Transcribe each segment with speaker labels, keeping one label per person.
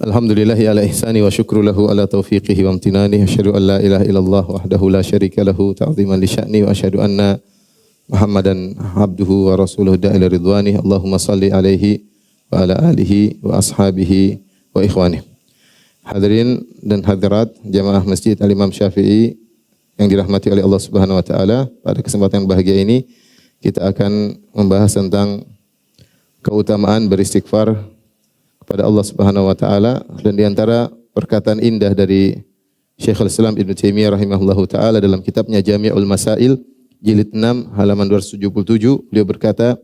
Speaker 1: Alhamdulillahi ala ihsani wa syukru lahu ala taufiqihi wa amtinani. Asyhadu an la ilaha illallah wahdahu la syarika lahu ta'ziman li sya'ni wa asyhadu anna Muhammadan abduhu wa rasuluhu da'ila ridwani. Allahumma salli alaihi wa ala alihi wa ashabihi wa ikhwani. Hadirin dan hadirat jamaah Masjid Al-Imam Syafi'i yang dirahmati oleh Allah Subhanahu wa taala, pada kesempatan yang bahagia ini kita akan membahas tentang keutamaan beristighfar kepada Allah Subhanahu wa taala, dan di antara perkataan indah dari Syekhul Islam Ibnu Taimiyah rahimahullahu taala dalam kitabnya Jami'ul Masail jilid 6 halaman 277, beliau berkata,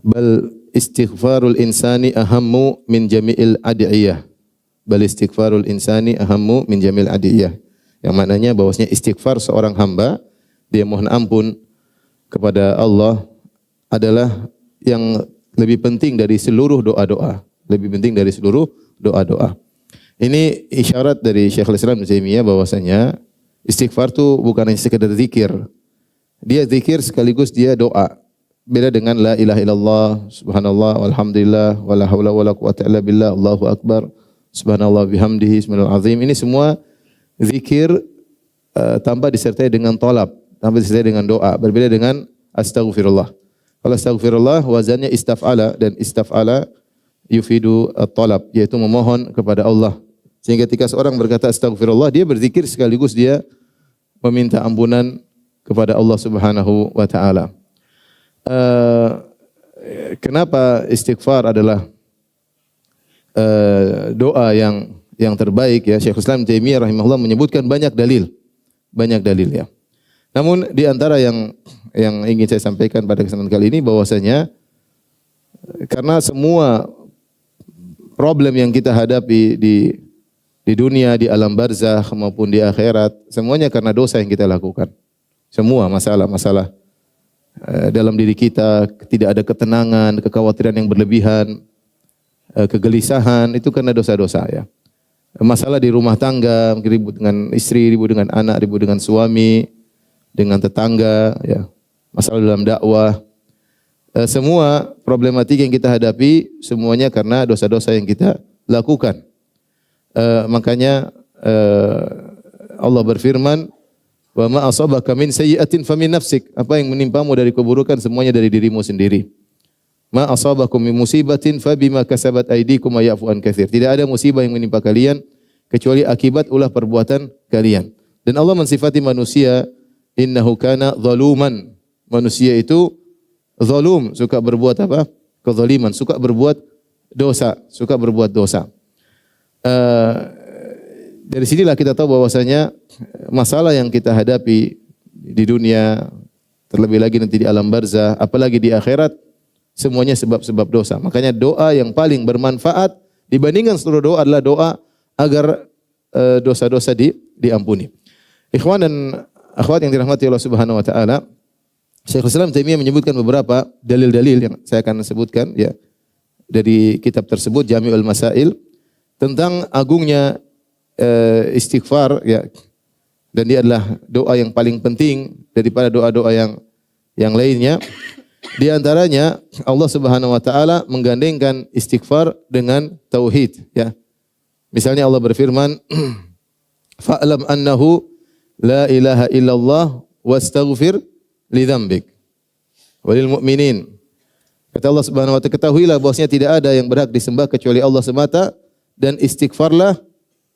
Speaker 1: "Bal istighfarul insani ahammu min jami'il ad'iyah." Bal istighfarul insani ahammu min jami'il ad'iyah. Yang maknanya bahwasanya istighfar seorang hamba, dia mohon ampun kepada Allah, adalah yang lebih penting dari seluruh doa-doa. Lebih penting dari seluruh doa-doa. Ini isyarat dari Syekhul Islam Ibnu Taimiyah bahwasanya istighfar itu bukan hanya sekedar zikir. Dia zikir sekaligus dia doa. Beda dengan la ilaha illallah, subhanallah, walhamdulillah, wala haula wala quwata illa billah, Allahu akbar, subhanallah bihamdihi, bismillahil azim. Ini semua zikir tanpa disertai dengan tolab, tanpa disertai dengan doa. Berbeda dengan astaghfirullah. Kalau astaghfirullah wazannya istaf'ala, dan istaf'ala yufidu at-talab, yaitu memohon kepada Allah. Sehingga ketika seorang berkata astaghfirullah, dia berzikir sekaligus dia meminta ampunan kepada Allah Subhanahu wa taala. Kenapa istighfar adalah doa yang terbaik ya? Syekhul Islam Taimiyah rahimahullah menyebutkan banyak dalil ya. Namun di antara yang ingin saya sampaikan pada kesempatan kali ini bahwasanya karena semua problem yang kita hadapi di dunia, di alam barzakh maupun di akhirat, semuanya karena dosa yang kita lakukan. Semua masalah-masalah dalam diri kita, tidak ada ketenangan, kekhawatiran yang berlebihan, kegelisahan, itu karena dosa-dosa ya. Masalah di rumah tangga, ribut dengan istri, ribut dengan anak, ribut dengan suami, dengan tetangga ya. Masalah dalam dakwah. Semua problematika yang kita hadapi semuanya karena dosa-dosa yang kita lakukan. Makanya Allah berfirman, "Wa ma asabaka min sayyi'atin famin nafsik." Apa yang menimpamu dari keburukan semuanya dari dirimu sendiri. Ma asabakum min musibatin fabima kasabat aydikum wa ya'fu an katsir. Tidak ada musibah yang menimpa kalian kecuali akibat ulah perbuatan kalian. Dan Allah mensifati manusia, innahu kana zaluman. Manusia itu zalum, suka berbuat apa? Kezaliman, suka berbuat dosa, Dari sinilah kita tahu bahwasanya masalah yang kita hadapi di dunia, terlebih lagi nanti di alam barzakh, apalagi di akhirat, semuanya sebab-sebab dosa. Makanya doa yang paling bermanfaat dibandingkan seluruh doa adalah doa agar dosa-dosa diampuni. Ikhwan dan akhwat yang dirahmati Allah Subhanahu wa taala, Syekhul Islam Taimiyah menyebutkan beberapa dalil-dalil yang saya akan sebutkan ya dari kitab tersebut Jami'ul Masail tentang agungnya istighfar ya, dan dia adalah doa yang paling penting daripada doa-doa yang lainnya. Di antaranya Allah Subhanahu wa taala menggandengkan istighfar dengan tauhid ya. Misalnya Allah berfirman, "Fa'lam annahu la ilaha illallah wastaghfir li dzambik walil mu'minin." Kata Allah Subhanahu wa taala, ketahuilah bahwasanya tidak ada yang berhak disembah kecuali Allah semata, dan istighfarlah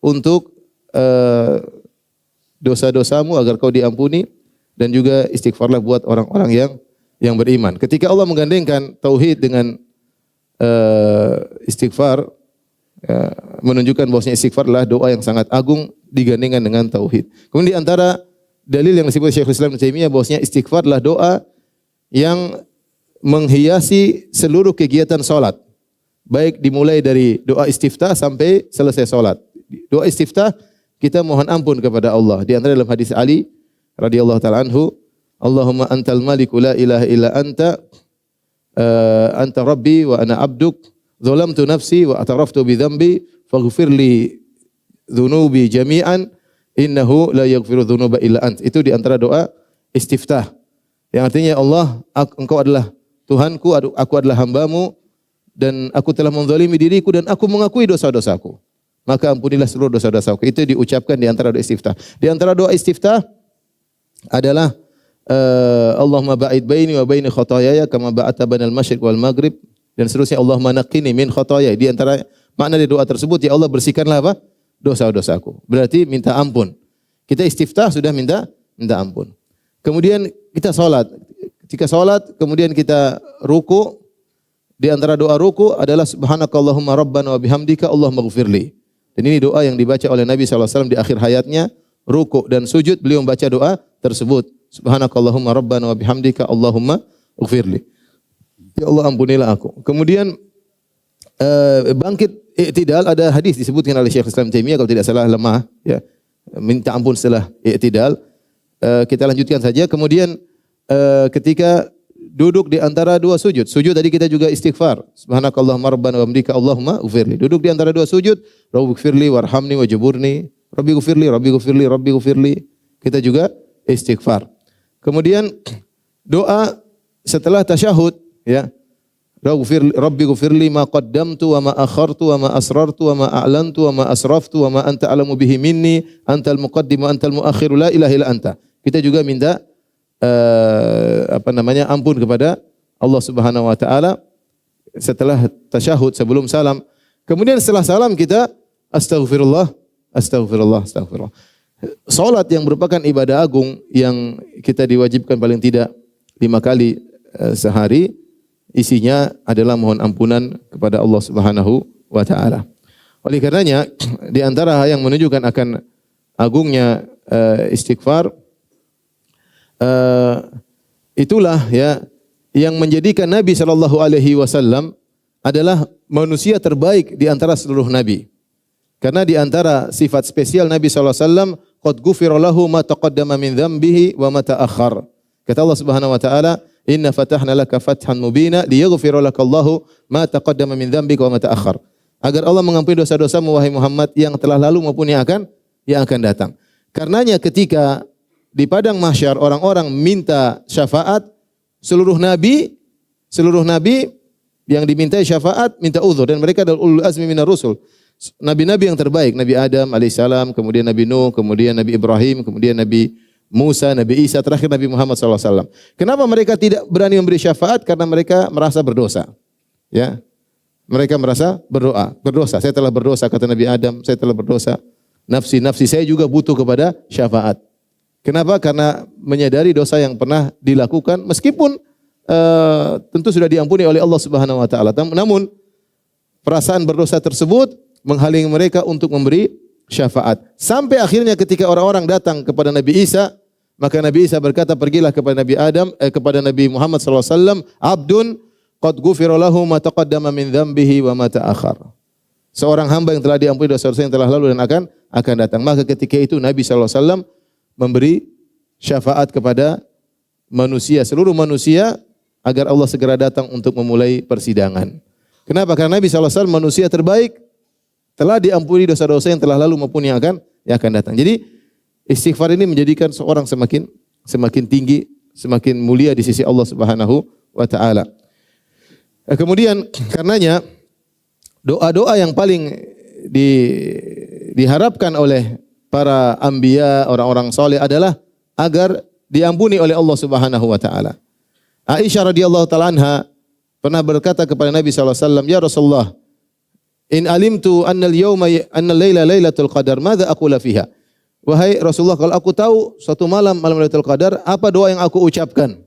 Speaker 1: untuk dosa-dosamu agar kau diampuni, dan juga istighfarlah buat orang-orang yang beriman. Ketika Allah menggandengkan tauhid dengan istighfar, menunjukkan bahwasanya istighfar adalah doa yang sangat agung digandengkan dengan tauhid. Kemudian di antara dalil yang disebut Syekhul Islam Ibnu Taimiyah bahwasanya istighfar adalah doa yang menghiasi seluruh kegiatan salat. Baik dimulai dari doa istiftah sampai selesai salat. Doa istiftah kita mohon ampun kepada Allah. Di antara dalam hadis Ali radhiyallahu taala anhu, "Allahumma antal maliku la ilaha illa anta, anta rabbi wa ana abduk, zalamtu nafsi wa ataraftu bi dzambi, faghfir li dzunubi jami'an, innahu la yaghfiru dzunuba illa ant." Itu di antara doa istiftah. Yang artinya, Allah, engkau adalah Tuhanku, aku adalah hambamu, dan aku telah menzalimi diriku dan aku mengakui dosa-dosaku. maka ampunilah seluruh dosa-dosaku. Itu diucapkan di antara doa istiftah. Di antara doa istiftah adalah Allahumma ba'id baini wa baini khotoyaya kama ba'ata bainal masyriq wal maghrib, dan seterusnya. Allahumma naqqini min khotoyaya. Di antara makna dari doa tersebut, ya Allah bersihkanlah apa? Dosa-dosaku. Berarti minta ampun. Kita istiftah sudah minta ampun. Kemudian kita salat. Ketika salat kemudian kita ruku. Di antara doa ruku adalah subhanakallahumma rabbana wa bihamdika Allahumma ighfirli. Dan ini doa yang dibaca oleh Nabi SAW di akhir hayatnya. Ruku dan sujud beliau membaca doa tersebut. Subhanakallahumma rabbana wa bihamdika Allahumma ighfirli. Ya Allah ampunilah aku. Kemudian bangkit i'tidal, ada hadis disebutkan oleh Syekh Islam Taimiyah kalau tidak salah lemah, ya. Minta ampun setelah i'tidal. Kita lanjutkan saja. Kemudian ketika duduk di antara dua sujud. Sujud tadi kita juga istighfar. Subhanakallahumma rabbana wa bihamdika Allahumma ighfirli. Duduk di antara dua sujud, Rabbighfirli warhamni wajburni. Rabbighfirli, Rabbighfirli, Rabbighfirli. Kita juga istighfar. Kemudian doa setelah tasyahud, ya. Rabbighfirli ma qaddamtu wa ma akhartu wa ma asrartu wa ma a'lantu wa ma asraftu wa ma anta a'lamu bihi minni antal muqaddim wa antal muakhir la ilaha illa anta. Kita juga minta ampun kepada Allah Subhanahu wa taala setelah tasyahud, sebelum salam. Kemudian setelah salam kita astaghfirullah, astaghfirullah, astaghfirullah. Salat yang merupakan ibadah agung yang kita diwajibkan paling tidak 5 kali sehari, isinya adalah mohon ampunan kepada Allah Subhanahu wa taala. Oleh karenanya di antara yang menunjukkan akan agungnya istighfar, itulah ya yang menjadikan Nabi sallallahu alaihi wasallam adalah manusia terbaik di antara seluruh nabi. Karena di antara sifat spesial Nabi sallallahu alaihi wasallam, qad ghufira lahu ma taqaddama min dhanbihi wa ma ta'akhkhar. Kata Allah Subhanahu wa taala, inna fatahna laka fathan mubina liyaghfira lakallahu ma taqaddama min dhanbika wa ma ta'akhkhar. Agar Allah mengampuni dosa-dosamu wahai Muhammad yang telah lalu maupun yang akan datang. Karenanya ketika di padang mahsyar orang-orang minta syafaat, seluruh nabi yang dimintai syafaat minta uzur, dan mereka adalah ulul azmi minar rusul. Nabi-nabi yang terbaik, Nabi Adam alaihissalam, kemudian Nabi Nuh, kemudian Nabi Ibrahim, kemudian Nabi Musa, Nabi Isa, terakhir Nabi Muhammad SAW. Kenapa mereka tidak berani memberi syafaat? Karena mereka merasa berdosa. Ya, mereka merasa berdosa. Saya telah berdosa, kata Nabi Adam, saya telah berdosa. Nafsi saya juga butuh kepada syafaat. Kenapa? Karena menyadari dosa yang pernah dilakukan, meskipun tentu sudah diampuni oleh Allah Subhanahu wa taala. Namun perasaan berdosa tersebut menghalangi mereka untuk memberi syafaat. Sampai akhirnya ketika orang-orang datang kepada Nabi Isa, maka Nabi Isa berkata, pergilah kepada kepada Nabi Muhammad SAW, abdun qad ghufira lahu ma taqaddama min dhanbihi wa ma ta'akhkhar. Seorang hamba yang telah diampuni dosa-dosa yang telah lalu dan akan datang. Maka ketika itu Nabi SAW memberi syafaat kepada manusia, seluruh manusia, agar Allah segera datang untuk memulai persidangan. Kenapa? Karena Nabi SAW manusia terbaik, telah diampuni dosa-dosa yang telah lalu maupun yang akan datang. Jadi istighfar ini menjadikan seorang semakin tinggi, semakin mulia di sisi Allah Subhanahu wa taala. Kemudian karenanya doa-doa yang paling diharapkan oleh para anbiya, orang-orang saleh adalah agar diampuni oleh Allah Subhanahu wa taala. Aisyah radhiyallahu taala anha pernah berkata kepada Nabi sallallahu alaihi wasallam, "Ya Rasulullah, in alimtu anna al-laila lailatul qadar, madza aqula fiha?" Wahai Rasulullah, kalau aku tahu suatu malam Lailatul Qadar, apa doa yang aku ucapkan?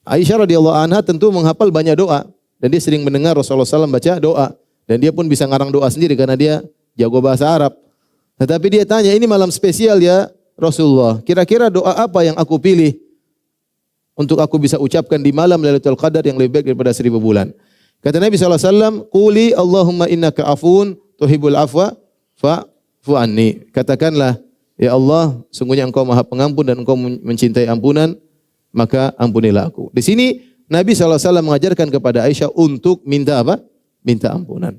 Speaker 1: Aisyah radhiyallahu anha tentu menghafal banyak doa, dan dia sering mendengar Rasulullah SAW baca doa, dan dia pun bisa ngarang doa sendiri karena dia jago bahasa Arab. Tetapi dia tanya, ini malam spesial ya Rasulullah, kira-kira doa apa yang aku pilih untuk aku bisa ucapkan di malam Lailatul Qadar yang lebih baik daripada 1000 bulan? Kata Nabi SAW, Quli Allahumma innaka afun tuhibbul afwa fa'fu anni. Katakanlah, ya Allah, sungguhnya Engkau Maha Pengampun dan Engkau mencintai ampunan, maka ampunilah aku. Di sini Nabi SAW mengajarkan kepada Aisyah untuk minta apa? Minta ampunan.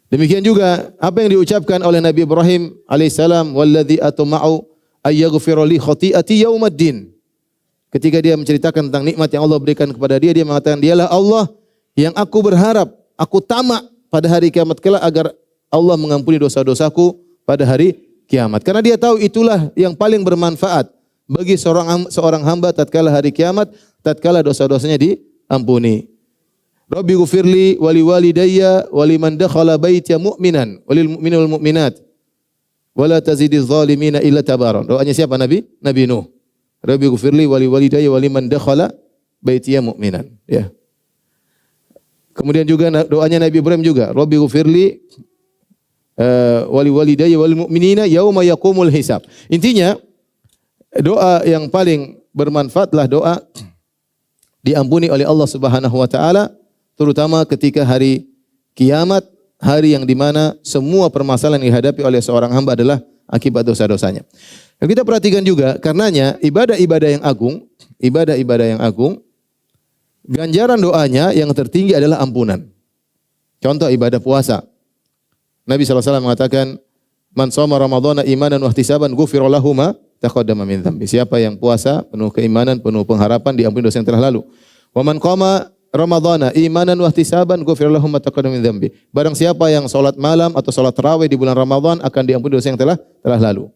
Speaker 1: Demikian juga apa yang diucapkan oleh Nabi Ibrahim alaihissalam, walladzi atma'u ayyaghfira li khati'ati yaumaddin. Ketika dia menceritakan tentang nikmat yang Allah berikan kepada dia, dia mengatakan, dialah Allah yang aku berharap, aku tamak pada hari kiamat kelak agar Allah mengampuni dosa-dosaku pada hari kiamat. Karena dia tahu itulah yang paling bermanfaat bagi seorang hamba tatkala hari kiamat, tatkala dosa-dosanya diampuni. Rabbi ghfirli wa liwalidayya wa liman dakhala baitiya mu'minan walil mu'minina wal mu'minat wa la tazidiz zalimina illa tabaran. Doanya siapa Nabi? Nabi Nuh. Rabbi ghfirli wa liwalidayya wa liman dakhala baitiya mu'minan. Ya. Kemudian juga doanya Nabi Ibrahim juga, Rabbi ghfirli wa liwalidayya wal mu'minina yauma yaqumul hisab. Intinya doa yang paling bermanfaatlah doa diampuni oleh Allah Subhanahu wa taala, terutama ketika hari kiamat, hari yang dimana semua permasalahan yang dihadapi oleh seorang hamba adalah akibat dosa-dosanya. Dan kita perhatikan juga, karenanya ibadah-ibadah yang agung, ganjaran doanya yang tertinggi adalah ampunan. Contoh ibadah puasa. Nabi SAW mengatakan, man shoma ramadhana imanan wa ihtisaban ghufira lahu ma taqaddama min dzambi. Siapa yang puasa penuh keimanan, penuh pengharapan, diampuni dosa yang telah lalu. Wa man qama ramadhana imanan wa ihtisaban ghufira lahu ma taqaddama min dzambi. Barang siapa yang salat malam atau salat tarawih di bulan Ramadan akan diampuni dosa yang telah lalu.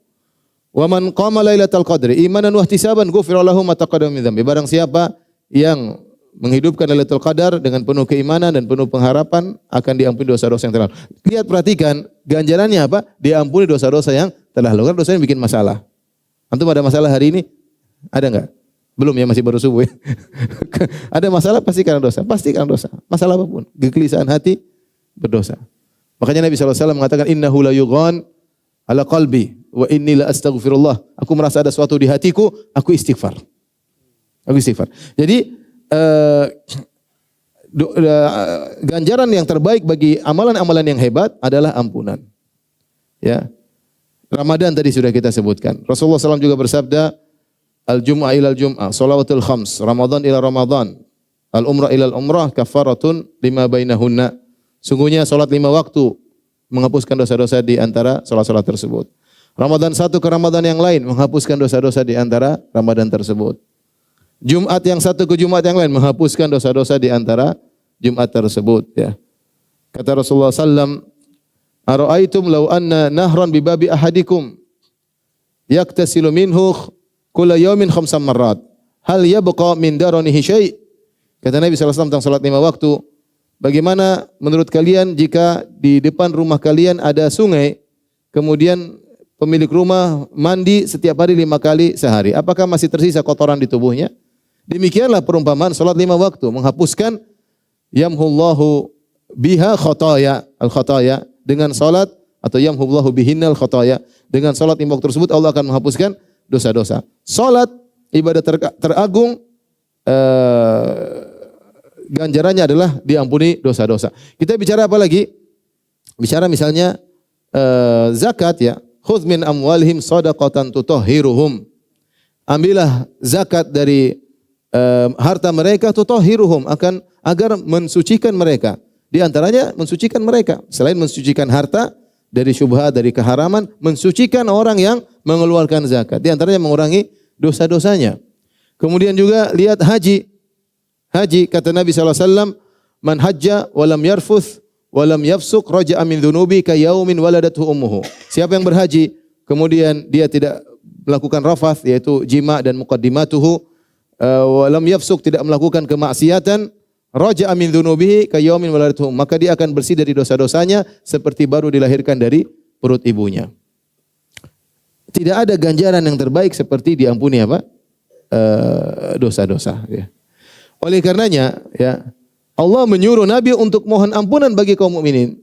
Speaker 1: Wa man qama lailatul qadri imanan wa ihtisaban ghufira lahu ma taqaddama min dzambi. Barang siapa yang menghidupkan Lailatul Qadar dengan penuh keimanan dan penuh pengharapan akan diampuni dosa-dosa yang telah lalu. Lihat, perhatikan ganjarannya apa? Diampuni dosa-dosa yang telah lalu. Karena dosa yang bikin masalah. Antum ada masalah hari ini? Ada enggak? Belum ya, masih baru subuh ya. Ada masalah pasti karena dosa. Pasti karena dosa. Masalah apapun. Kegelisahan hati berdosa. Makanya Nabi SAW mengatakan innahu la yughan ala qalbi wa inni la astaghfirullah. Aku merasa ada sesuatu di hatiku, aku istighfar. Jadi ganjaran yang terbaik bagi amalan-amalan yang hebat adalah ampunan. Ya. Ramadan tadi sudah kita sebutkan. Rasulullah SAW juga bersabda, al-jum'ah ilal jum'ah, shalawatul khams, Ramadan ila Ramadan, al-umrah ilal umrah, kafaratun lima bainahunna. Sungguhnya salat 5 waktu menghapuskan dosa-dosa di antara salat-salat tersebut. Ramadan satu ke Ramadan yang lain menghapuskan dosa-dosa di antara Ramadan tersebut. Jumat yang satu ke Jumat yang lain menghapuskan dosa-dosa di antara Jumat tersebut. Ya. Kata Rasulullah SAW, ara'aitum law anna nahran bi babi ahadikum yaktasilu minhu kulla yawmin khamsan marrat hal yabqa min daranihi syai'. Kata Nabi SAW tentang salat 5 waktu, bagaimana menurut kalian jika di depan rumah kalian ada sungai, kemudian pemilik rumah mandi setiap hari 5 kali sehari, apakah masih tersisa kotoran di tubuhnya? Demikianlah perumpamaan salat 5 waktu menghapuskan yamhullahu biha khataya al-khataya, dengan salat atau yamhullahu bihinnal khataya, dengan salat 5 waktu tersebut Allah akan menghapuskan dosa-dosa. Salat ibadah teragung, ganjarannya adalah diampuni dosa-dosa. Kita bicara apa lagi? Bicara misalnya zakat ya. Khudz min amwalihim shadaqatan tutahhiruhum. Ambillah zakat dari harta mereka, tutahhiruhum, agar mensucikan mereka. Di antaranya mensucikan mereka. Selain mensucikan harta dari syubhat, dari keharaman, mensucikan orang yang mengeluarkan zakat. Di antaranya mengurangi dosa-dosanya. Kemudian juga lihat haji. Haji, kata Nabi SAW, man hajja walam yarfuth walam yafsuk raja'a min dhunubi ka yaumin waladathu ummuhu. Siapa yang berhaji, kemudian dia tidak melakukan rafath, yaitu jima dan muqaddimatuhu, walam yafsuk, tidak melakukan kemaksiatan, raja'a min dhunubihi ka yaumin waladathu, maka dia akan bersih dari dosa-dosanya seperti baru dilahirkan dari perut ibunya. Tidak ada ganjaran yang terbaik seperti diampuni apa? Dosa-dosa ya. Oleh karenanya ya, Allah menyuruh Nabi untuk mohon ampunan bagi kaum mukminin.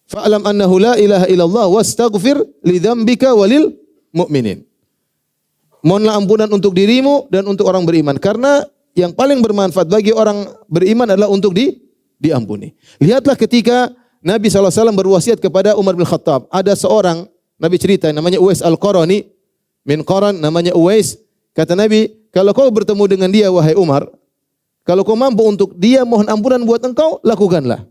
Speaker 1: Fa'lam annahu la ilaha illallah wastaghfir li dzambika walil mu'minin. Mohonlah ampunan untuk dirimu dan untuk orang beriman, karena yang paling bermanfaat bagi orang beriman adalah untuk diampuni. Lihatlah ketika Nabi SAW berwasiat kepada Umar bin Khattab, ada seorang Nabi cerita namanya Uwais Al-Qarani, min Qaran, namanya Uwais. Kata Nabi, kalau kau bertemu dengan dia wahai Umar, kalau kau mampu untuk dia mohon ampunan buat engkau, lakukanlah.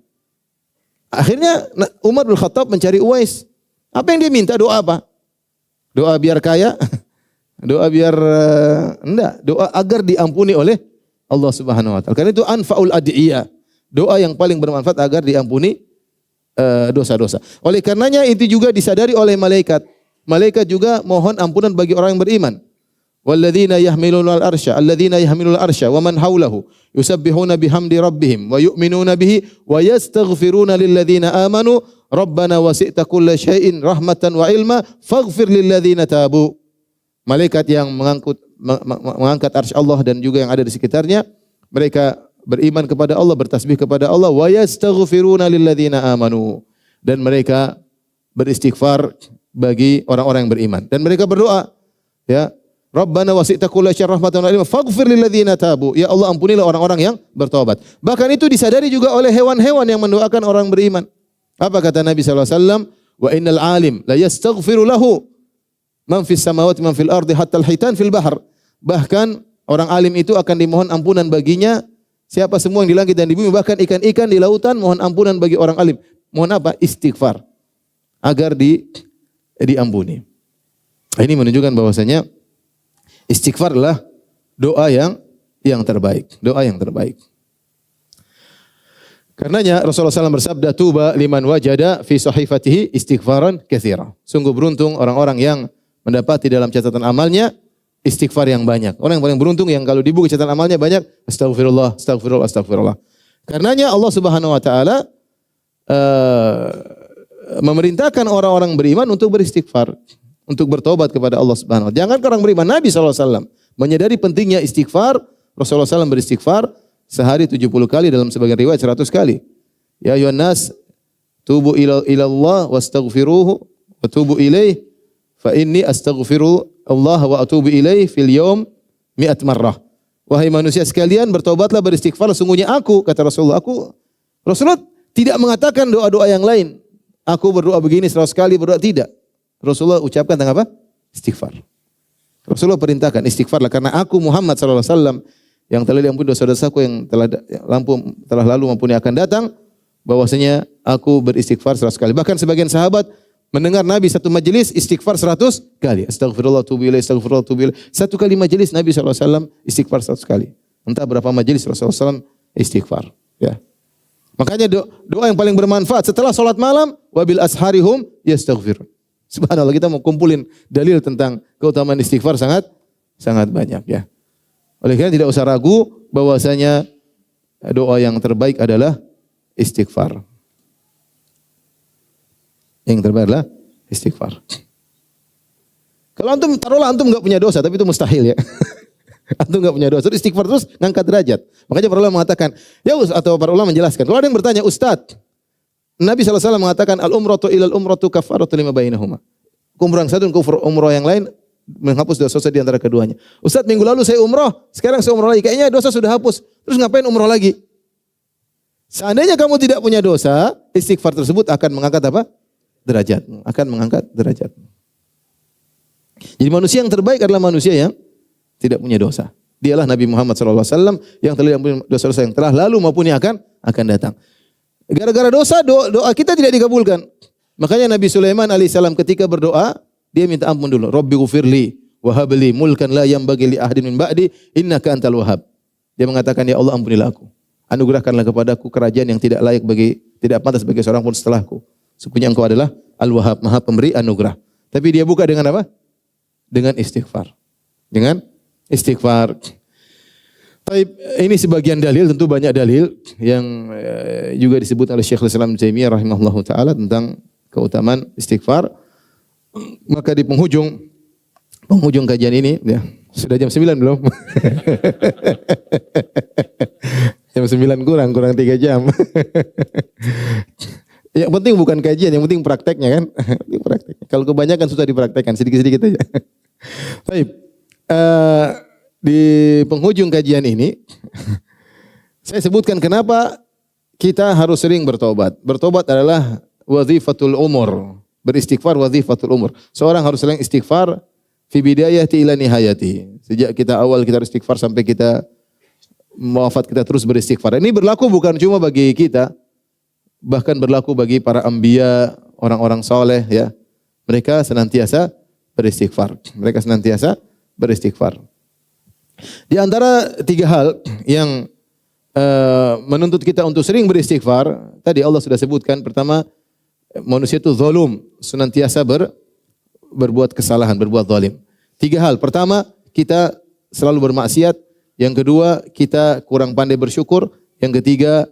Speaker 1: Akhirnya Umar bin Khattab mencari Uwais. Apa yang dia minta? Doa apa? Doa biar kaya? Doa biar enggak, doa agar diampuni oleh Allah Subhanahu wa taala. Karena itu anfaul adiyah. Doa yang paling bermanfaat agar diampuni dosa-dosa. Oleh karenanya itu juga disadari oleh malaikat. Malaikat juga mohon ampunan bagi orang yang beriman. Walladzina yahmiluna al-arsya alladzina yahmiluna al-arsya wa man hawlahu yusabbihuna bihamdi rabbihim wa yu'minuna bihi wa yastaghfiruna lilladzina amanu rabbana wasi'ta kulla syai'in rahmatan wa ilma faghfir lilladzina tabu. Malaikat yang mengangkat arsy Allah dan juga yang ada di sekitarnya, mereka beriman kepada Allah, bertasbih kepada Allah, wa yastaghfiruna lilladzina amanu, dan mereka beristighfar bagi orang-orang yang beriman, dan mereka berdoa, ya, Rabbana wasi'ta kulla syai'in rahmatan wa ilma faghfir lilladzina tabu. Ya Allah, ampunilah orang-orang yang bertobat. Bahkan itu disadari juga oleh hewan-hewan yang mendoakan orang beriman. Apa kata Nabi sallallahu alaihi wasallam? Wa innal alim la yastaghfiru lahu man fis samawati man fil ardi hatta al-hitan fil bahr. Bahkan orang alim itu akan dimohon ampunan baginya siapa semua yang di langit dan di bumi, bahkan ikan-ikan di lautan mohon ampunan bagi orang alim. Mohon apa? Istighfar agar diampuni. Ini menunjukkan bahwasanya istighfar adalah doa yang terbaik, doa yang terbaik. Karenanya Rasulullah SAW bersabda, tuba liman wajada fi sahifatihi istighfaran katsira. Sungguh beruntung orang-orang yang mendapati dalam catatan amalnya istighfar yang banyak. Orang yang paling beruntung yang kalau di buku catatan amalnya banyak astagfirullah, astagfirullah, astagfirullah. Karenanya Allah Subhanahu wa taala memerintahkan orang-orang beriman untuk beristighfar, untuk bertobat kepada Allah Subhanahu wa taala. Jangan orang beriman, Nabi SAW menyadari pentingnya istighfar. Rasulullah SAW beristighfar sehari 70 kali, dalam sebagian riwayat 100 kali. Ya ayuhan nas tubu ila Allah wastaghfiruhu wa tubu ilaih fa inni astaghfiru Allah wa atubu ilaih fil yaum 100 marrah. Wahai manusia sekalian, bertobatlah, beristighfar, sungguhnya aku, kata Rasulullah, Rasulullah tidak mengatakan doa-doa yang lain. Aku berdoa begini 100 kali, berdoa tidak. Rasulullah ucapkan tentang apa? Istighfar. Rasulullah perintahkan istighfarlah karena aku Muhammad sallallahu alaihi wasallam yang telah diampuni dosa-dosaku yang telah lalu maupun yang akan datang, bahwasanya aku beristighfar 100 kali. Bahkan sebagian sahabat mendengar Nabi satu majelis istighfar 100 kali. Astagfirullah tubu ilaih, astagfirullah tubu ilaih. Satu kali majelis Nabi sallallahu alaihi wasallam istighfar 100 kali. Entah berapa majelis Rasulullah SAW istighfar, ya. Makanya doa yang paling bermanfaat setelah salat malam, wabil asharihum yastaghfirun. Subhanallah, kita mau kumpulin dalil tentang keutamaan istighfar sangat banyak, ya. Oleh karena tidak usah ragu bahwasanya doa yang terbaik adalah istighfar. Yang terbaik adalah istighfar. Kalau taruhlah antum enggak punya dosa, tapi itu mustahil, ya. Antum enggak punya dosa, terus istighfar terus ngangkat derajat. Makanya para ulama mengatakan, atau para ulama menjelaskan, kalau ada yang bertanya, Ustaz, Nabi SAW mengatakan al-umratu ilal umratu kafaratu lima bainahuma. Umrah yang satu dan umrah yang lain menghapus dosa-dosa di antara keduanya. Ustaz, minggu lalu saya umrah, sekarang saya umrah lagi. Kayaknya dosa sudah hapus. Terus ngapain umrah lagi? Seandainya kamu tidak punya dosa, istighfar tersebut akan mengangkat apa? Derajatmu. Akan mengangkat derajatmu. Jadi manusia yang terbaik adalah manusia yang tidak punya dosa. Dialah Nabi Muhammad SAW yang telah diampuni dosa-dosa yang telah lalu maupun yang akan datang. Gara-gara dosa, doa kita tidak dikabulkan. Makanya Nabi Sulaiman alaihissalam ketika berdoa, dia minta ampun dulu. Rabbi ghufirli wa habli mulkan la yanbaghi li ahadin min ba'di innaka antal wahhab. Dia mengatakan, ya Allah, ampunilah aku. Anugerahkanlah kepadaku kerajaan yang tidak pantas bagi seorang pun setelahku. Sesungguhnya Engkau adalah Al-Wahhab, Maha Pemberi anugerah. Tapi dia buka dengan apa? Dengan istighfar. Dengan istighfar. Ini sebagian dalil, tentu banyak dalil yang juga disebut oleh Syekhul Islam Ibnu Taimiyah rahimahullahu taala tentang keutamaan istighfar. Maka di penghujung kajian ini, ya, sudah jam 9 belum? Jam 9 kurang 3 jam. Yang penting bukan kajian, yang penting prakteknya, kan? Kalau kebanyakan susah dipraktekkan, sedikit-sedikit aja. Baik. Di penghujung kajian ini, saya sebutkan kenapa kita harus sering bertobat. Bertobat adalah wazifatul umur. Beristighfar wazifatul umur. Seorang harus sering istighfar fi bidayati ila nihayati. Sejak kita awal kita harus istighfar sampai kita wafat, kita terus beristighfar. Ini berlaku bukan cuma bagi kita, bahkan berlaku bagi para anbiya, orang-orang saleh, ya. Mereka senantiasa beristighfar. Di antara 3 hal yang menuntut kita untuk sering beristighfar, tadi Allah sudah sebutkan. Pertama, manusia itu zalim, senantiasa berbuat kesalahan, berbuat zalim. 3 hal. Pertama, kita selalu bermaksiat. Yang kedua, kita kurang pandai bersyukur. Yang ketiga,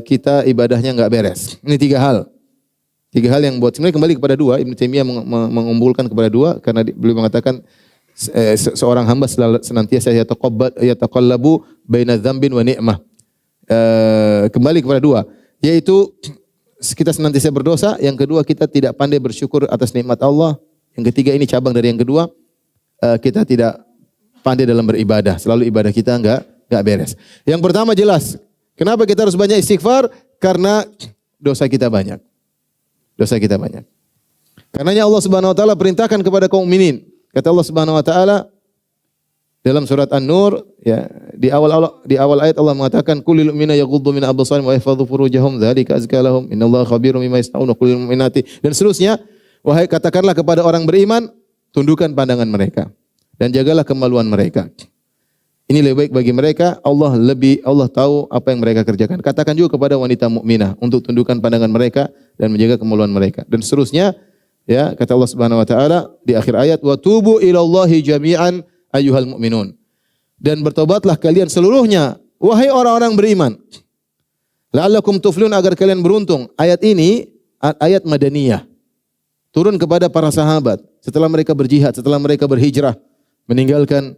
Speaker 1: kita ibadahnya enggak beres. Ini 3 hal. 3 hal yang buat, sebenarnya kembali kepada 2. Ibnu Taimiyah mengumpulkan kepada 2 karena beliau mengatakan seorang hamba senantiasa yataqallabu baina dzambin wa ni'mah. Kembali kepada 2, yaitu kita senantiasa berdosa. Yang kedua, kita tidak pandai bersyukur atas nikmat Allah. Yang ketiga, ini cabang dari yang kedua, kita tidak pandai dalam beribadah. Selalu ibadah kita enggak beres. Yang pertama jelas, kenapa kita harus banyak istighfar? Karena dosa kita banyak. Dosa kita banyak. Karenanya Allah Subhanahu wa taala perintahkan kepada kaum mukminin. Kata Allah Subhanahu wa taala dalam surat An-Nur, ya, di awal ayat Allah mengatakan kulil mu'minina yaghuddu min absarihim wa yahfadhu furujahum dzalika azka lahum innallaha khabirum bima yasnaun wa kulil mu'minati, dan seterusnya. Wahai katakanlah kepada orang beriman, tundukkan pandangan mereka dan jagalah kemaluan mereka. Ini lebih baik bagi mereka. Allah tahu apa yang mereka kerjakan. Katakan juga kepada wanita mukminah untuk tundukkan pandangan mereka dan menjaga kemaluan mereka. Dan seterusnya, ya, kata Allah Subhanahu wa taala di akhir ayat, wa tubu ilallahi jami'an ayyuhal mu'minun. Dan bertobatlah kalian seluruhnya, wahai orang-orang beriman. La'allakum tuflihun, agar kalian beruntung. Ayat ini ayat madaniyah. Turun kepada para sahabat setelah mereka berjihad, setelah mereka berhijrah, meninggalkan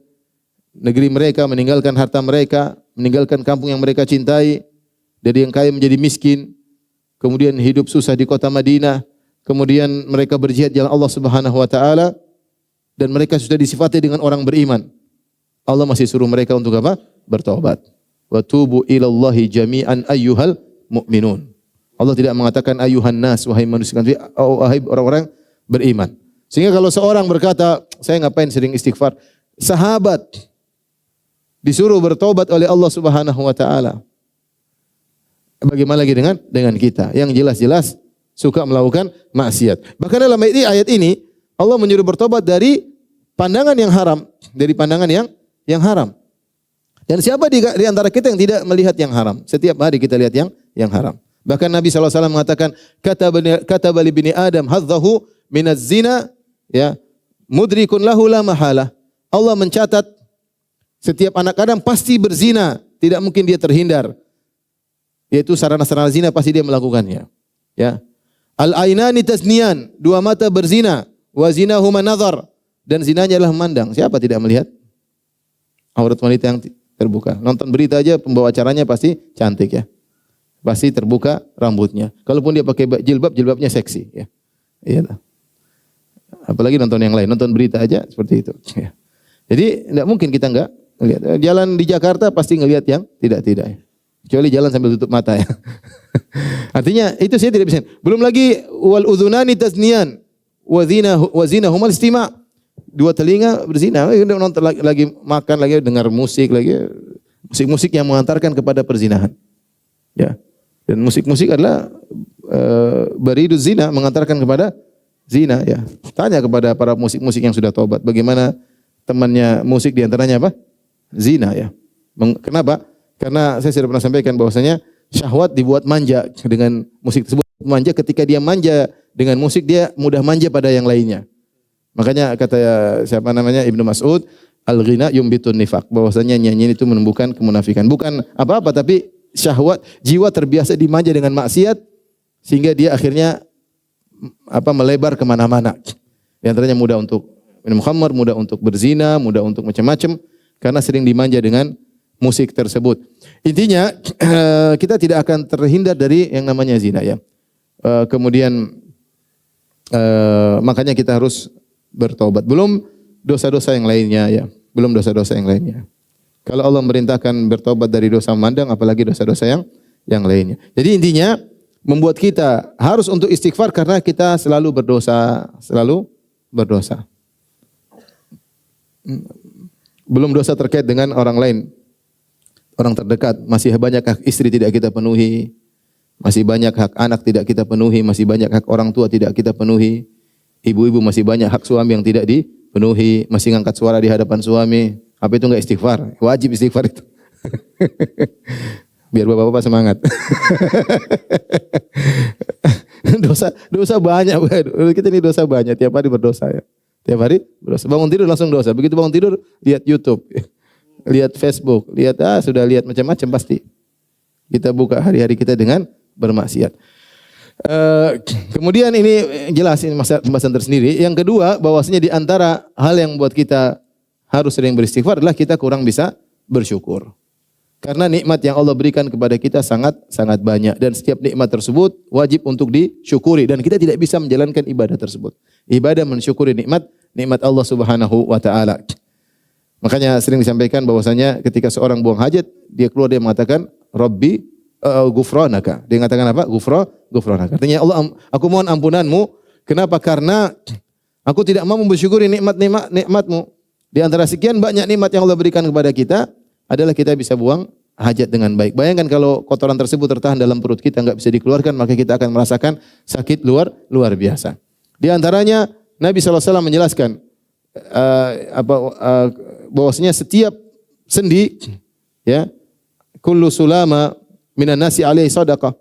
Speaker 1: negeri mereka, meninggalkan harta mereka, meninggalkan kampung yang mereka cintai, dari yang kaya menjadi miskin, kemudian hidup susah di kota Madinah, kemudian mereka berjihad jalan Allah Subhanahu wa taala, dan mereka sudah disifati dengan orang beriman. Allah masih suruh mereka untuk apa? Bertobat. Wa tubu ilallahi jami'an ayyuhal mu'minun. Allah tidak mengatakan ayyuhan nas, wahai manusia, wahai orang-orang beriman. Sehingga kalau seorang berkata, saya ngapain sering istighfar? Sahabat disuruh bertobat oleh Allah Subhanahu wa taala. Bagaimana lagi dengan kita yang jelas-jelas suka melakukan maksiat. Bahkan dalam ayat ini Allah menyuruh bertobat dari pandangan yang haram, dari pandangan yang haram. Dan siapa di antara kita yang tidak melihat yang haram? Setiap hari kita lihat yang haram. Bahkan Nabi SAW mengatakan, kata li bini Adam hadzahu minaz zina, ya, mudrikun lahu la mahalah. Allah mencatat setiap anak Adam pasti berzina, tidak mungkin dia terhindar. Yaitu sarana-sarana zina pasti dia melakukannya. Ya. Al-ainani tasniyan, 2 mata berzina, wa zinahuma nazar, dan zinanya adalah memandang. Siapa tidak melihat aurat wanita yang terbuka? Nonton berita aja pembawa acaranya pasti cantik, ya. Pasti terbuka rambutnya. Kalaupun dia pakai jilbab, jilbabnya seksi, ya. Iya. Apalagi nonton yang lain, nonton berita aja seperti itu, ya. Jadi tidak mungkin kita enggak lihat. Jalan di Jakarta pasti ngelihat yang tidak-tidak, ya. Kecuali jalan sambil tutup mata, ya. Artinya itu saya tidak bisa. Belum lagi wal udhunani tasniyan wa zinahumal istima'. 2 telinga berzina, nonton lagi makan lagi dengar musik lagi, musik-musik yang mengantarkan kepada perzinahan. Ya. Dan musik-musik adalah baridu zina, mengantarkan kepada zina, ya. Tanya kepada para musik-musik yang sudah taubat, bagaimana temannya musik di antaranya apa? Zina, ya. Kenapa? Karena saya sudah pernah sampaikan bahwasanya syahwat dibuat manja dengan musik tersebut. Manja, ketika dia manja dengan musik, dia mudah manja pada yang lainnya. Makanya kata siapa namanya Ibnu Mas'ud, al-ghina yumbitun nifaq, bahwasanya nyanyian itu menumbuhkan kemunafikan. Bukan apa-apa, tapi syahwat, jiwa terbiasa dimanja dengan maksiat sehingga dia akhirnya melebar kemana-mana. Di antaranya mudah untuk minum khamar, mudah untuk berzina, mudah untuk macam-macam karena sering dimanja dengan musik tersebut. Intinya kita tidak akan terhindar dari yang namanya zina, ya. Kemudian makanya kita harus bertobat. Belum dosa-dosa yang lainnya, ya. Belum dosa-dosa yang lainnya. Kalau Allah merintahkan bertobat dari dosa memandang, apalagi dosa-dosa yang lainnya. Jadi intinya membuat kita harus untuk istighfar karena kita selalu berdosa, Belum dosa terkait dengan orang lain, orang terdekat. Masih banyak hak istri tidak kita penuhi, masih banyak hak anak tidak kita penuhi, masih banyak hak orang tua tidak kita penuhi. Ibu-ibu masih banyak hak suami yang tidak dipenuhi, masih ngangkat suara di hadapan suami. Apa itu enggak istighfar? Wajib istighfar itu. Biar bapak-bapak semangat. Dosa banyak. Kita ini dosa banyak. Tiap hari berdosa ya. Tiap hari berdosa. Bangun tidur langsung dosa. Begitu bangun tidur lihat YouTube, lihat Facebook, sudah lihat macam-macam pasti. Kita buka hari-hari kita dengan bermaksiat. Kemudian ini jelas ini pembahasan tersendiri. Yang kedua, bahwasanya di antara hal yang buat kita harus sering beristighfar adalah kita kurang bisa bersyukur. Karena nikmat yang Allah berikan kepada kita sangat banyak dan setiap nikmat tersebut wajib untuk disyukuri dan kita tidak bisa menjalankan ibadah tersebut. Ibadah mensyukuri nikmat Allah Subhanahu wa taala. Makanya sering disampaikan bahwasanya ketika seorang buang hajat, dia keluar dia mengatakan Rabbi ghufranaka. Dia mengatakan apa? Ghufranaka. Artinya Allah, aku mohon ampunanmu. Kenapa? Karena aku tidak mau bersyukuri nikmat-nikmatmu. Di antara sekian banyak nikmat yang Allah berikan kepada kita adalah kita bisa buang hajat dengan baik. Bayangkan kalau kotoran tersebut tertahan dalam perut kita enggak bisa dikeluarkan, maka kita akan merasakan sakit luar biasa. Di antaranya Nabi SAW menjelaskan bahwasanya setiap sendi ya kullu sulama minan nasi alaihi sadaqah.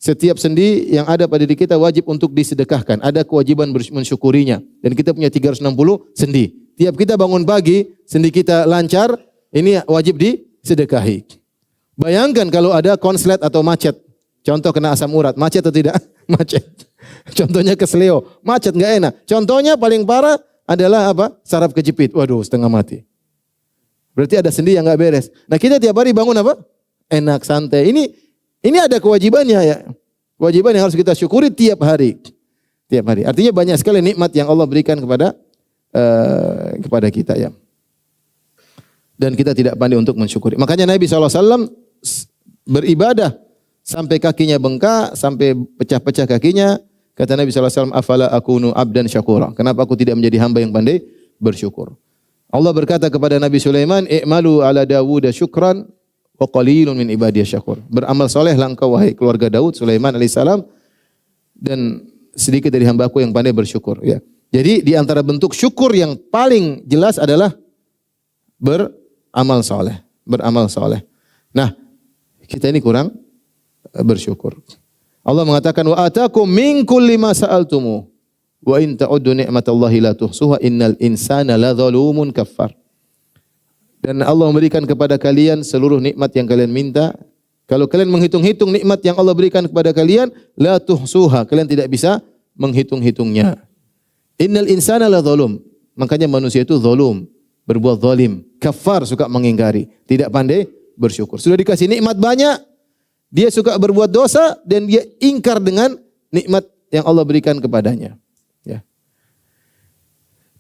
Speaker 1: Setiap sendi yang ada pada diri kita wajib untuk disedekahkan. Ada kewajiban mensyukurinya. Dan kita punya 360 sendi. Tiap kita bangun pagi, sendi kita lancar, ini wajib disedekahi. Bayangkan kalau ada konslet atau macet. Contoh kena asam urat, macet atau tidak? Macet. Contohnya kesleo, macet enggak enak. Contohnya paling parah adalah apa? Saraf kejepit. Waduh, setengah mati. Berarti ada sendi yang enggak beres. Nah, kita tiap hari bangun apa? Enak, santai. Ini ada kewajibannya ya. Kewajiban yang harus kita syukuri tiap hari. Tiap hari. Artinya banyak sekali nikmat yang Allah berikan kepada kita ya. Dan kita tidak pandai untuk mensyukuri. Makanya Nabi SAW beribadah sampai kakinya bengkak, sampai pecah-pecah kakinya. Kata Nabi SAW, afala akunu abdan syakura. Kenapa aku tidak menjadi hamba yang pandai bersyukur? Allah berkata kepada Nabi Sulaiman, i'malu ala Dawud syukran wa qalilun min ibadiyas syakur. Beramal solehlah engkau wahai keluarga Daud, Sulaiman alaihissalam, dan sedikit dari hamba-Ku yang pandai bersyukur. Ya. Jadi di antara bentuk syukur yang paling jelas adalah beramal soleh. Beramal soleh. Nah, kita ini kurang bersyukur. Allah mengatakan wa atakum min kulli ma sa'altumu wa in ta'uddu ni'matallahi la tuhsuha innal insana ladzalumun kaffar. Dan Allah memberikan kepada kalian seluruh nikmat yang kalian minta. Kalau kalian menghitung-hitung nikmat yang Allah berikan kepada kalian, la tuhsuha, kalian tidak bisa menghitung-hitungnya. Innal insana ladzalum. Makanya manusia itu zalum, berbuat zalim. Kafar, suka mengingkari, tidak pandai bersyukur. Sudah dikasih nikmat banyak, dia suka berbuat dosa dan dia ingkar dengan nikmat yang Allah berikan kepadanya. Ya.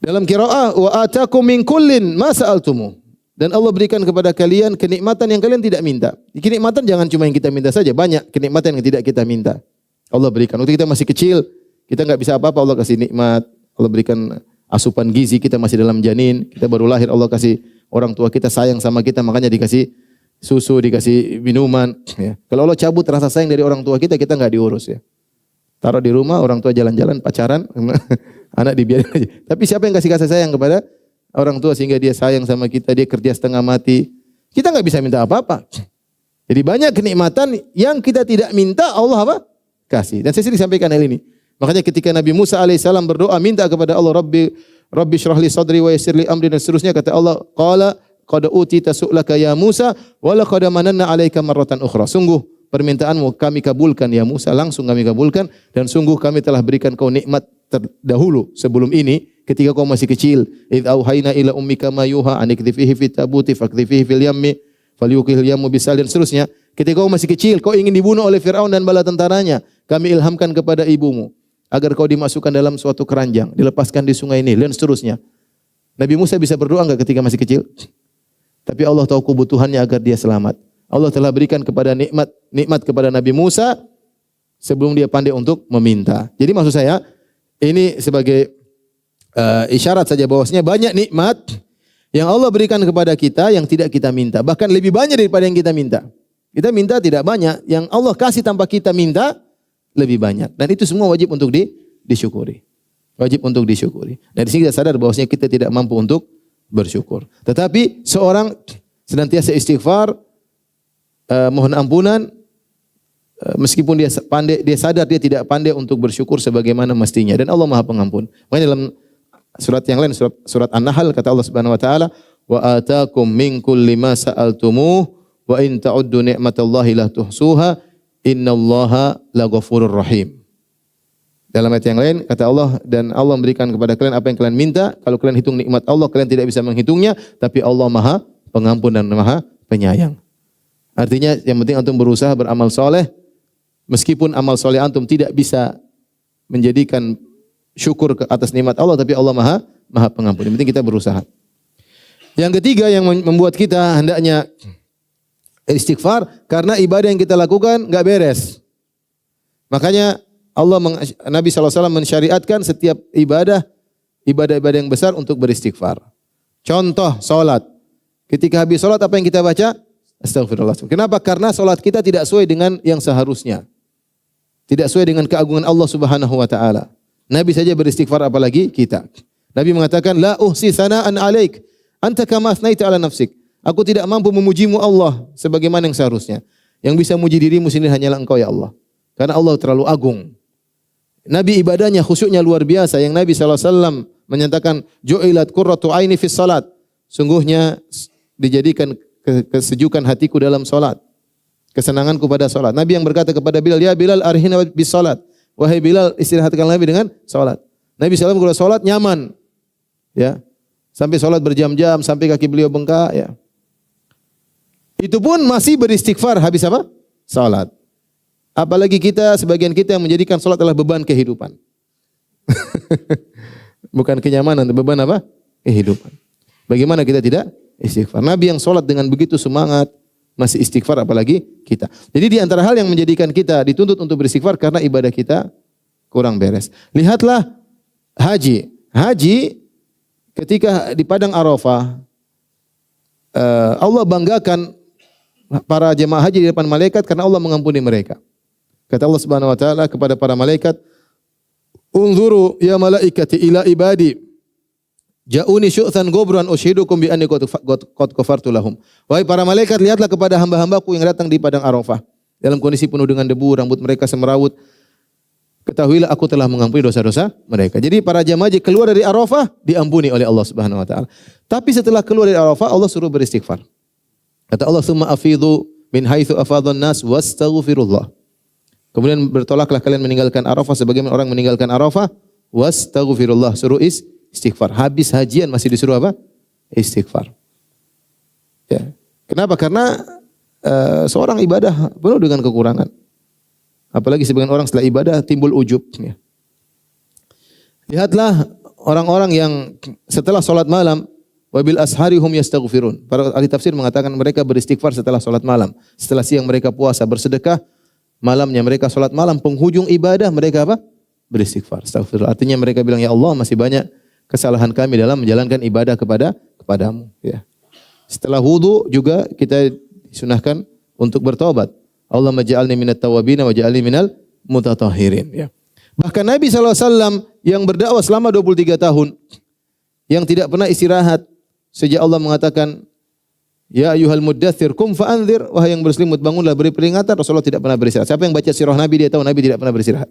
Speaker 1: Dalam qiraah wa atakum min kullin ma sa'altumu. Dan Allah berikan kepada kalian kenikmatan yang kalian tidak minta. Kenikmatan jangan cuma yang kita minta saja, banyak kenikmatan yang tidak kita minta. Allah berikan. Waktu kita masih kecil, kita enggak bisa apa-apa, Allah kasih nikmat. Allah berikan asupan gizi, kita masih dalam janin, kita baru lahir, Allah kasih orang tua kita sayang sama kita, makanya dikasih susu, dikasih minuman. Ya. Kalau Allah cabut rasa sayang dari orang tua kita enggak diurus ya. Taruh di rumah, orang tua jalan-jalan, pacaran, anak dibiarin aja. Tapi siapa yang kasih sayang kepada orang tua sehingga dia sayang sama kita, dia kerja setengah mati. Kita enggak bisa minta apa-apa. Jadi banyak kenikmatan yang kita tidak minta, Allah apa? Kasih. Dan saya sering sampaikan hal ini. Makanya ketika Nabi Musa alaihissalam berdoa minta kepada Allah, Rabbi syrah li sadri wa yassir li amri, dan seterusnya, kata Allah, qala qad utita su'laka ya Musa wa laqad mananna 'alaika marratan ukhra. Sungguh permintaanmu kami kabulkan ya Musa, langsung kami kabulkan, dan sungguh kami telah berikan kau nikmat terdahulu sebelum ini ketika kau masih kecil. Idz auhayna ila ummika ma yuha anikdhifihi fit tabuti fakdhifihi fil yammi falyuqihil yammu bisal, dan seterusnya. Ketika kau masih kecil, kau ingin dibunuh oleh Firaun dan bala tentaranya, kami ilhamkan kepada ibumu agar kau dimasukkan dalam suatu keranjang, dilepaskan di sungai Nil, dan seterusnya. Nabi Musa bisa berdoa enggak ketika masih kecil? Tapi Allah tahu kebutuhannya agar dia selamat. Allah telah berikan kepada nikmat kepada Nabi Musa sebelum dia pandai untuk meminta. Jadi maksud saya, ini sebagai isyarat saja bahwasanya banyak nikmat yang Allah berikan kepada kita yang tidak kita minta. Bahkan lebih banyak daripada yang kita minta. Kita minta tidak banyak, yang Allah kasih tanpa kita minta lebih banyak. Dan itu semua wajib untuk disyukuri. Wajib untuk disyukuri. Dari sini kita sadar bahwasanya kita tidak mampu untuk bersyukur. Tetapi seorang senantiasa istighfar, mohon ampunan, meskipun dia pandai, dia sadar dia tidak pandai untuk bersyukur sebagaimana mestinya, dan Allah Maha Pengampun. Makanya dalam surat yang lain, surat An-Nahl, kata Allah Subhanahu wa taala, "Wa ataakum min kulli ma sa'altumuh wa in ta'uddu ni'matallahi la tuhsuha innallaha laghafurur rahim." Dalam ayat yang lain kata Allah, dan Allah memberikan kepada kalian apa yang kalian minta. Kalau kalian hitung nikmat Allah, kalian tidak bisa menghitungnya, tapi Allah Maha Pengampun dan Maha Penyayang. Artinya yang penting antum berusaha beramal soleh, meskipun amal soleh antum tidak bisa menjadikan syukur ke atas nikmat Allah, tapi Allah Maha Pengampun. Yang penting kita berusaha. Yang ketiga yang membuat kita hendaknya istighfar, karena ibadah yang kita lakukan enggak beres. Makanya Nabi SAW mensyariatkan setiap ibadah yang besar untuk beristighfar. Contoh salat. Ketika habis salat apa yang kita baca? Astagfirullah. Kenapa? Karena salat kita tidak sesuai dengan yang seharusnya. Tidak sesuai dengan keagungan Allah Subhanahu wa taala. Nabi saja beristighfar, apalagi kita. Nabi mengatakan, "La uhsi sana'an 'alaik, anta kama asnaita 'ala nafsik." Aku tidak mampu memujimu Allah sebagaimana yang seharusnya. Yang bisa muji dirimu sendiri hanyalah Engkau ya Allah. Karena Allah terlalu agung. Nabi ibadahnya khusyuknya luar biasa. Yang Nabi SAW menyatakan, "Ju'ilat qurratu aini fis salat." Sungguhnya dijadikan kesejukan hatiku dalam salat. Kesenanganku pada salat. Nabi yang berkata kepada Bilal, "Ya Bilal, arhina bis salat." Wahai Bilal, istirahatkan Nabi dengan salat. Nabi SAW kalau salat nyaman. Ya. Sampai salat berjam-jam, sampai kaki beliau bengkak, ya. Itu pun masih beristighfar habis apa? Salat. Apalagi kita, sebagian kita yang menjadikan salat adalah beban kehidupan. Bukan kenyamanan, beban apa? Kehidupan. Bagaimana kita tidak istighfar? Nabi yang salat dengan begitu semangat, masih istighfar, apalagi kita. Jadi di antara hal yang menjadikan kita dituntut untuk beristighfar karena ibadah kita kurang beres. Lihatlah haji. Haji ketika di padang Arafah, Allah banggakan para jemaah haji di depan malaikat karena Allah mengampuni mereka. Kata Allah Subhanahu wa taala kepada para malaikat, "Unzuru ya malaikati ila ibadi. Ja'uni syu'than gobran ushidukum bi anni qad ghafartu lahum." Wahai para malaikat, lihatlah kepada hamba-hambaku yang datang di padang Arafah dalam kondisi penuh dengan debu, rambut mereka semerawut. Ketahuilah aku telah mengampuni dosa-dosa mereka. Jadi para jemaah haji keluar dari Arafah diampuni oleh Allah Subhanahu wa taala. Tapi setelah keluar dari Arafah, Allah suruh beristighfar. Kata Allah, "Tsumma afidhu min haitsu afadhan nas wastaghfirullah." Kemudian bertolaklah kalian meninggalkan Arafah sebagaimana orang meninggalkan Arafah, wastaghfirullah, suruh istighfar. Habis hajian masih disuruh apa? Istighfar. Ya. Kenapa? Karena seorang ibadah penuh dengan kekurangan. Apalagi sebagian orang setelah ibadah timbul ujub. Ya. Lihatlah orang-orang yang setelah salat malam, wabil ashari hum yastaghfirun. Para ahli tafsir mengatakan mereka beristighfar setelah salat malam. Setelah siang mereka puasa bersedekah, malamnya mereka salat malam, penghujung ibadah mereka apa? Beristighfar. Astagfirullah. Artinya mereka bilang, "Ya Allah, masih banyak kesalahan kami dalam menjalankan ibadah kepadamu." Ya. Setelah wudu juga kita disunahkan untuk bertobat. Allahumma ja'alni minat tawabin wa ja'alni minal mutatahhirin. Ya. Bahkan Nabi SAW yang berdakwah selama 23 tahun, yang tidak pernah istirahat, sejak Allah mengatakan, "Ya ayyuhal muddatsir qum fa'anzir." Wahai yang berselimut, bangunlah, beri peringatan. Rasulullah tidak pernah beristirahat. Siapa yang baca sirah Nabi, dia tahu Nabi tidak pernah beristirahat.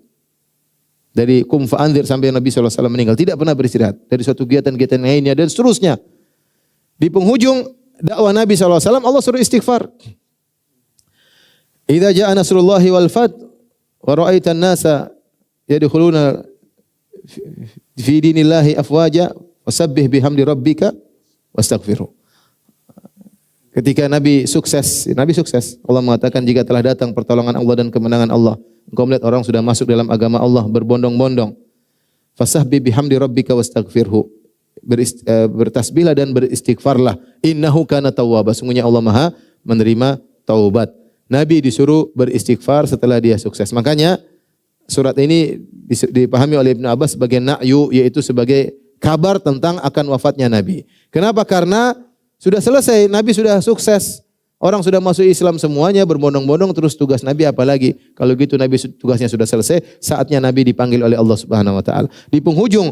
Speaker 1: Dari qum fa'anzir sampai Nabi SAW meninggal, tidak pernah beristirahat. Dari suatu kegiatan-kegiatan lainnya dan seterusnya. Di penghujung dakwah Nabi SAW, Allah suruh istighfar. "Idza ja'a nasrullahi wal fath wa ra'aitan nasa yadkhuluna fi dinillahi afwaja wasabbih bihamdi rabbika wastaghfirhu." Ketika Nabi sukses, Allah mengatakan, jika telah datang pertolongan Allah dan kemenangan Allah, engkau melihat orang sudah masuk dalam agama Allah berbondong-bondong, fasabbih bihamdi rabbika wastaghfirhu. Bertasbihlah dan beristighfarlah. Innahu kana tawwaba. Sungguhnya Allah Maha menerima taubat. Nabi disuruh beristighfar setelah dia sukses. Makanya surat ini dipahami oleh Ibnu Abbas sebagai na'yu, yaitu sebagai kabar tentang akan wafatnya Nabi. Kenapa? Karena sudah selesai, Nabi sudah sukses. Orang sudah masuk Islam semuanya, berbondong-bondong, terus tugas Nabi apa lagi? Kalau gitu Nabi tugasnya sudah selesai, saatnya Nabi dipanggil oleh Allah Subhanahu wa taala. Di penghujung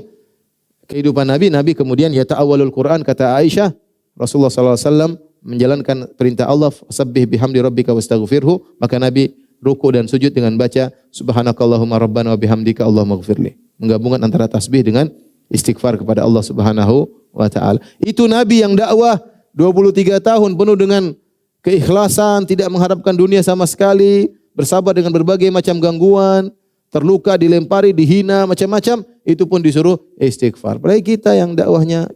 Speaker 1: kehidupan Nabi, Nabi kemudian yata'awwalul Quran, kata Aisyah, Rasulullah sallallahu alaihi wasallam menjalankan perintah Allah, "Sabbih bihamdi rabbika wastaghfirhu." Maka Nabi ruku dan sujud dengan baca subhanakallahumma rabbana wa bihamdika Allahumma ighfirli. Menggabungkan antara tasbih dengan istighfar kepada Allah Subhanahu wa taala. Itu nabi yang dakwah 23 tahun penuh dengan keikhlasan, tidak mengharapkan dunia sama sekali, bersabar dengan berbagai macam gangguan, terluka, dilempari, dihina, macam-macam, itu pun disuruh istighfar. Apalagi kita yang dakwahnya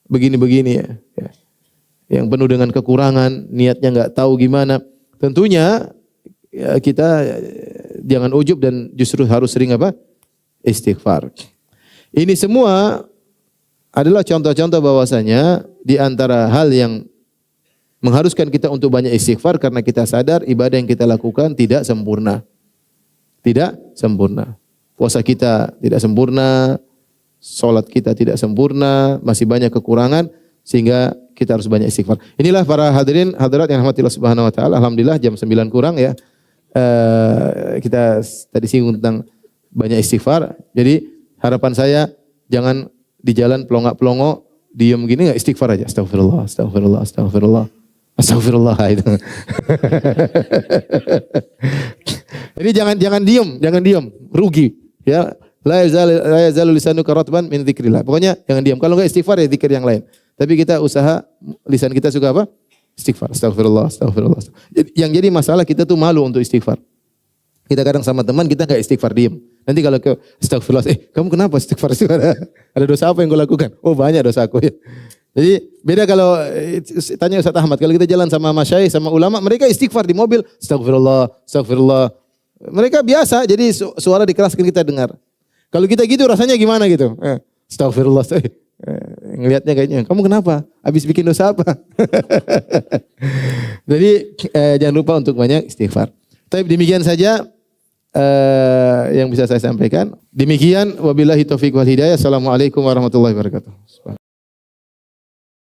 Speaker 1: begini-begini ya. Yang penuh dengan kekurangan, niatnya enggak tahu gimana. Tentunya ya, kita jangan ujub dan justru harus sering apa? Istighfar. Ini semua adalah contoh-contoh bahwasanya di antara hal yang mengharuskan kita untuk banyak istighfar karena kita sadar ibadah yang kita lakukan tidak sempurna. Tidak sempurna. Puasa kita tidak sempurna, salat kita tidak sempurna, masih banyak kekurangan sehingga kita harus banyak istighfar. Inilah para hadirin hadirat yang rahmatillah subhanahu wa taala. Alhamdulillah jam 9 kurang ya. Kita tadi singgung tentang banyak istighfar. Jadi harapan saya jangan di jalan pelongok-pelongok diem gini enggak, istighfar aja. Astagfirullah, astagfirullah, astagfirullah. Astagfirullah itu. Jadi jangan diem, rugi. Ya, la yazalu lisanuka ratban min dzikrillah. Pokoknya jangan diam. Kalau enggak istighfar ya zikir yang lain. Tapi kita usaha lisan kita suka apa? Istighfar. Astagfirullah, astagfirullah. Yang jadi masalah kita tuh malu untuk istighfar. Kita kadang sama teman kita enggak istighfar, diam. Nanti kalau ke astagfirullah, kamu kenapa istighfar? Ada dosa apa yang kau lakukan? Oh, banyak dosaku ya. Jadi beda kalau tanya Ustaz Ahmad, kalau kita jalan sama masyayikh, sama ulama, mereka istighfar di mobil, astagfirullah, astagfirullah. Mereka biasa, jadi suara dikeraskan kita dengar. Kalau kita gitu rasanya gimana gitu? Astagfirullah. Ngelihatnya kayaknya, kamu kenapa? Habis bikin dosa apa? Jadi jangan lupa untuk banyak istighfar. Tapi demikian saja yang bisa saya sampaikan. Demikian wabillahi taufiq wal hidayah. Assalamualaikum warahmatullahi wabarakatuh.